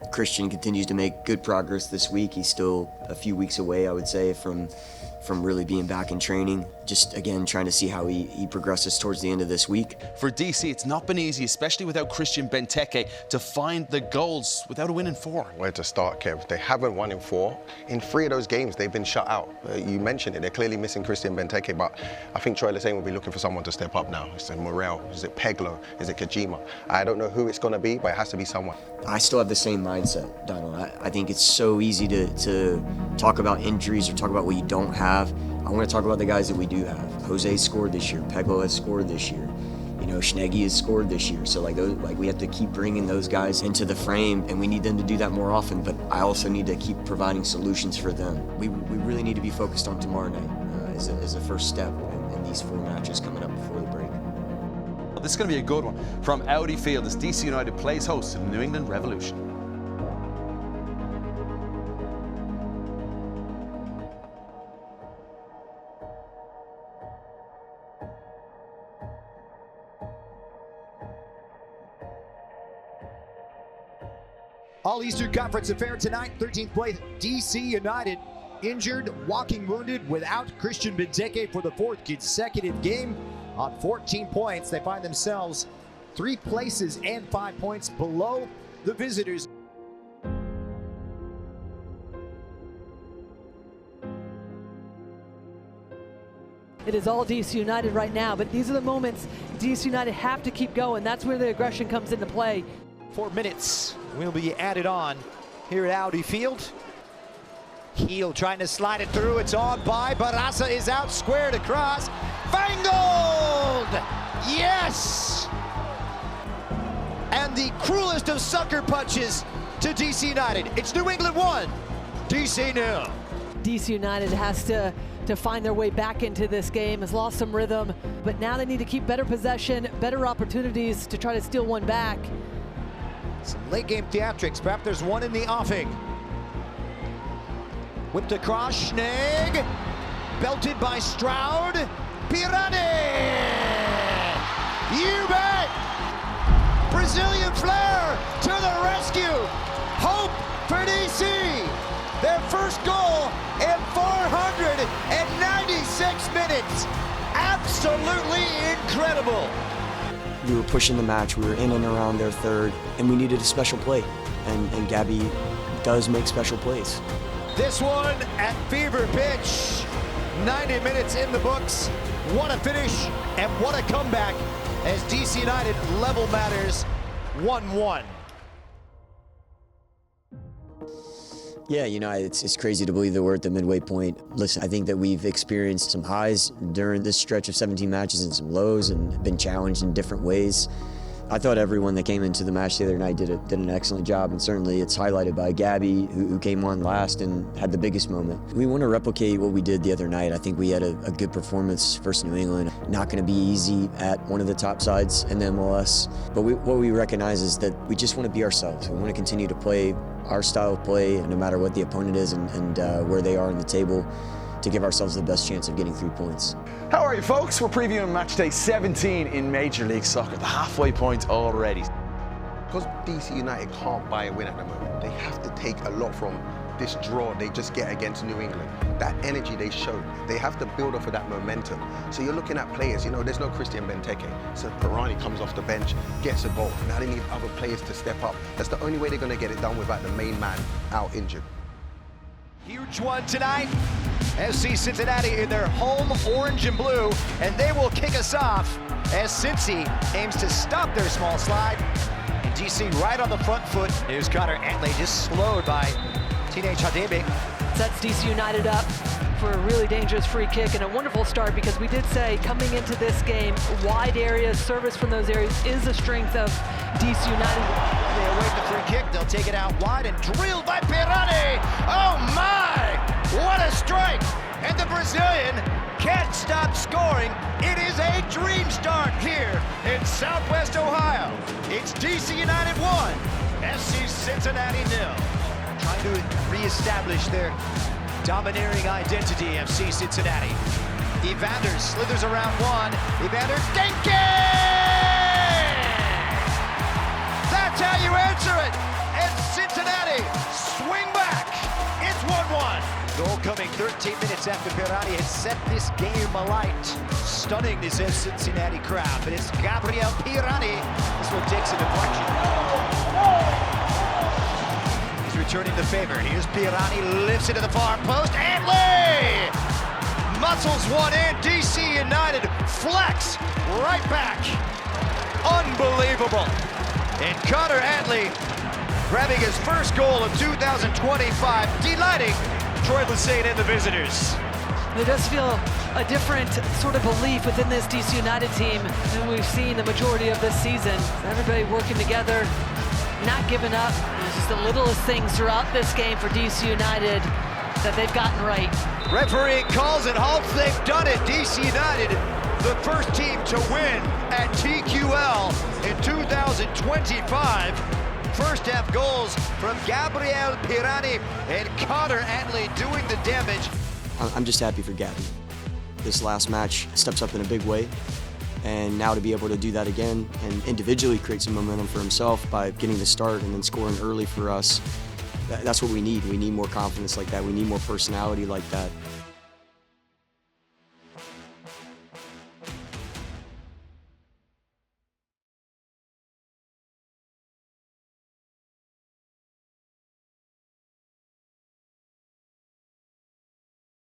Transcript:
Christian continues to make good progress this week. He's still a few weeks away, I would say, from really being back in training. Just, again, trying to see how he progresses towards the end of this week. For DC, it's not been easy, especially without Christian Benteke, to find the goals without a win in 4. Where to start, Kev? They haven't won in 4. In 3 of those games, they've been shut out. You mentioned it, they're clearly missing Christian Benteke, but I think Troy Lesesne will be looking for someone to step up now. Is it Morel? Is it Peglo? Is it Kajima? I don't know who it's going to be, but it has to be someone. I still have the same mindset, Donald. I think it's so easy to talk about injuries or talk about what you don't have. I want to talk about the guys that we do have. Jose scored this year. Peglo has scored this year. You know, Schneggy has scored this year. So we have to keep bringing those guys into the frame, and we need them to do that more often. But I also need to keep providing solutions for them. We really need to be focused on tomorrow night as a first step in these 4 matches coming up before the break. This is going to be a good one. From Audi Field, as DC United plays host to the New England Revolution. All Eastern Conference affair tonight, 13th place, DC United injured, walking wounded without Christian Benteke for the 4th consecutive game. On 14 points, they find themselves 3 places and 5 points below the visitors. It is all DC United right now, but these are the moments DC United have to keep going. That's where the aggression comes into play. 4 minutes will be added on here at Audi Field. Heel trying to slide it through. It's on by Barraza, is out, squared across. Fangold! Yes! And the cruelest of sucker punches to DC United. It's New England 1, DC 0. DC United has to find their way back into this game, has lost some rhythm, but now they need to keep better possession, better opportunities to try to steal one back. Some late game theatrics, perhaps there's one in the offing. Whipped across, Schnegg, belted by Stroud, Pirani! You bet! Brazilian flair to the rescue! Hope for DC! Their first goal in 496 minutes! Absolutely incredible! We were pushing the match, we were in and around their 3rd, and we needed a special play. And Gabby does make special plays. This one at fever pitch. 90 minutes in the books. What a finish and what a comeback as DC United level matters 1-1. Yeah, you know, it's crazy to believe that we're at the midway point. Listen, I think that we've experienced some highs during this stretch of 17 matches and some lows and been challenged in different ways. I thought everyone that came into the match the other night did an excellent job, and certainly it's highlighted by Gabby, who came on last and had the biggest moment. We want to replicate what we did the other night. I think we had a good performance versus New England. Not going to be easy at one of the top sides in the MLS, but what we recognize is that we just want to be ourselves. We want to continue to play our style of play, no matter what the opponent is and where they are in the table, to give ourselves the best chance of getting 3 points. How are you, folks? We're previewing match day 17 in Major League Soccer, the halfway point already. Because DC United can't buy a win at the moment, they have to take a lot from this draw they just get against New England. That energy they showed, they have to build off of that momentum. So you're looking at players, you know, there's no Christian Benteke. So Pirani comes off the bench, gets a goal. Now they need other players to step up. That's the only way they're going to get it done without the main man out injured. Huge one tonight. FC Cincinnati in their home orange and blue, and they will kick us off as Cincy aims to stop their small slide. And DC right on the front foot. Here's Connor Antley, just slowed by Teenage Hadebe. Sets DC United up for a really dangerous free kick and a wonderful start, because we did say coming into this game, wide areas, service from those areas is a strength of DC United. They await the free kick, they'll take it out wide and drilled by Pirani. Oh my, what a strike! And the Brazilian can't stop scoring. It is a dream start here in Southwest Ohio. It's DC United 1, FC Cincinnati 0. Trying to reestablish their domineering identity, FC Cincinnati. Evander slithers around one. Evander, Denke! That's how you answer it. And Cincinnati coming 13 minutes after Pirani had set this game alight. Stunning this Cincinnati crowd, but it's Gabriel Pirani. This one takes a deflection. He's returning the favor. Here's Pirani, lifts it to the far post, Antley! Muscles one in, DC United flex right back. Unbelievable. And Connor Antley grabbing his first goal of 2025, delighting Troy Lesage and the visitors. There does feel a different sort of belief within this DC United team than we've seen the majority of this season. Everybody working together, not giving up. It's just the littlest things throughout this game for DC United that they've gotten right. Referee calls it halts. They've done it. DC United, the first team to win at TQL in 2025. First half goals from Gabriel Pirani and Connor Antley doing the damage. I'm just happy for Gabby. This last match steps up in a big way, and now to be able to do that again and individually create some momentum for himself by getting the start and then scoring early for us, that's what we need. We need more confidence like that. We need more personality like that.